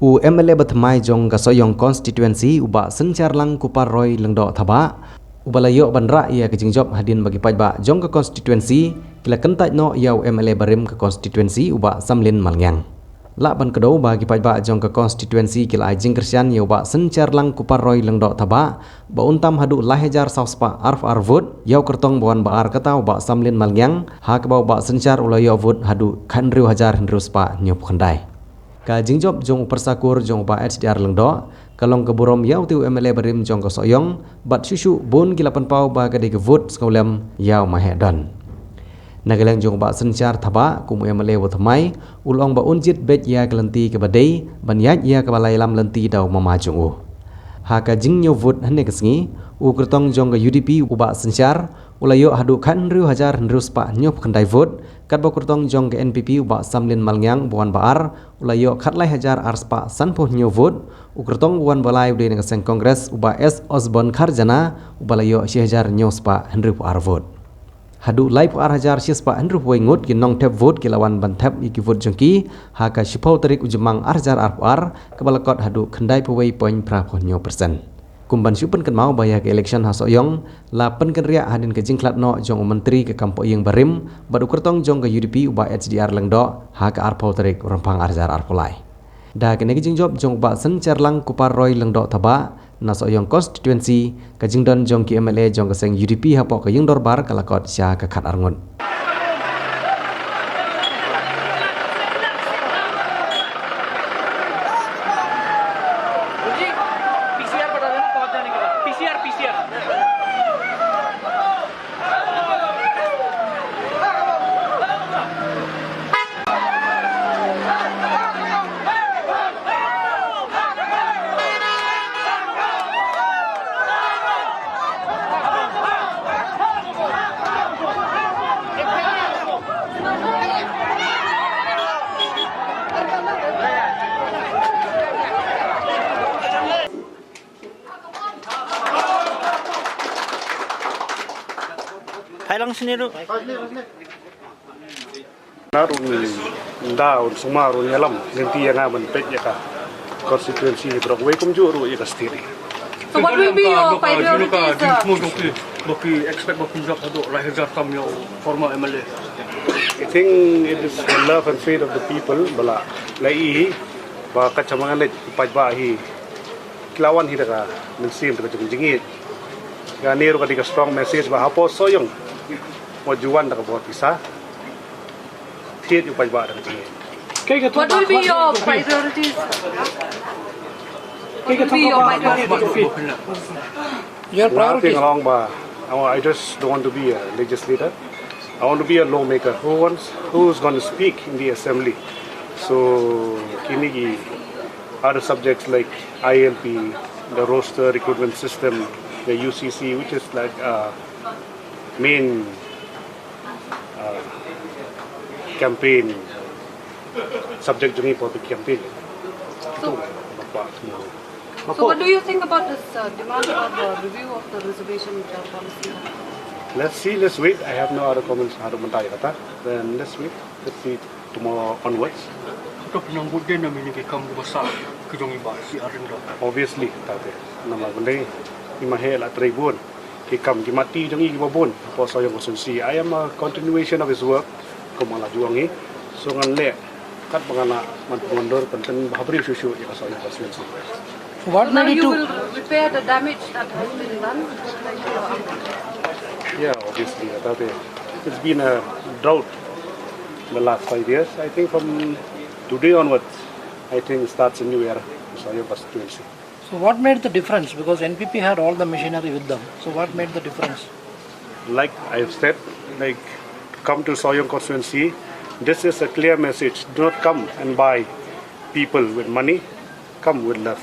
MLA Batmai Jong Gasoyong Constituency uba sencar lang kupar roy lengdo thaba ubalayo bandra ia kejingjob hadin bagi pajba jong ke constituency kila kentaj no yau MLA Barim ke constituency uba Samlin Malngyang. La ban kedau bagi pajba jong ke constituency kila ajing Kersian yau ba sencar lang kupar roy lengdo thaba ba untam hadu lahejar sauspa arf arvut yau kertong bawan baar kata uba Samlin Malngyang ha ke ba sencar ulayo vut hadu khanriu hajar hendruspa nyop khandai. Ka jingjob jong persakur jong ba HDR lengdo kalong keburom yau tiu MLA Barim jong Gasoyong bat susu bun kilapan pau ba gade gevut sekolam yau mahedon. Nagaleng jong ba sencar thaba kumu MLA Wathamai ulong ba unjit bet ya kelenti ke badai ban yat ya ke balai lam lenti dau mamajung u. Ha ka jingnyo vut hane kesngi u kertong jong ke UDP uba sencar ulayo hadu khanriu hajar hendrus pa nyop khandai vot kat ba kertong jong ke NPP uba Samlin Malngyang buan baar ulayo khatlai hajar arspa sanpoh nyo vot u kertong buan balai ude nang seng kongres uba S Osborn Kharjana ubalayo 1000 nyo spa hendru ar vot hadu lai ar hajar spa hendru wengut ki nong tep vot ki lawan ban tep iki vot jongki ha ka shipau tarik ujemang ar hajar ar kebalakot hadu khandai pewei poin prapon nyo persen. Kumban syupen kan mau bayar ke election Hasoyong lapan kan riak hadin ke jingklat no jong menteri ke kampung yang Barim badu kertong jong ke UDP uba HDR lengdo ha ke arpau tarik rempang arjar arpulai. Da kene ke jingjob jong uba sencar lang kupar roy lengdo taba Nasoyong constituency ke jingdon jong ki MLA jong ke seng UDP hapok ke yung dorbar kalakot sya ke khat arngun. Lang sini dulu. Narun daun sumarun yalam nanti yang aman pet ya ka constituency Broadway kumjuru ya kastiri. So what will be your priorities? Baki expect baki job hadu lahir kam yo formal MLA. I think it is the love and faith of the people bala lai ba kacamangan let pajba hi kilawan hi daga mensim daga jingit. Ya niru ka diga strong message ba hapo soyong Wajuan dah buat pisah, tiada upaya badan ini. What will be your priorities? What will be your priorities? Your priorities along ba. I just don't want to be a legislator. I want to be a lawmaker. Who's going to speak in the assembly? So, kini other subjects like ILP, the roster recruitment system, the UCC, which is like main campaign subject to me for the campaign. So what do you think about this demand for the review of the reservation policy? Let's see, let's wait. I have no other comments. Then let's wait. Let's see tomorrow onwards. Obviously, nama benda imahel atribun. Kikam kimati jongi gibabon. Poso yang konsensi. I am a continuation of his work. Kumala juangi. So ngan le kat bangana mandor penting bahabri susu ya kasih konsensi. What now you will repair the damage that has been done? Yeah, obviously. It's been a drought in the last 5 years. I think from today onwards, I think starts a new era. So what made the difference? Because NPP had all the machinery with them. So what made the difference? Like I have said, come to Soyong constituency. This is a clear message. Do not come and buy people with money. Come with love.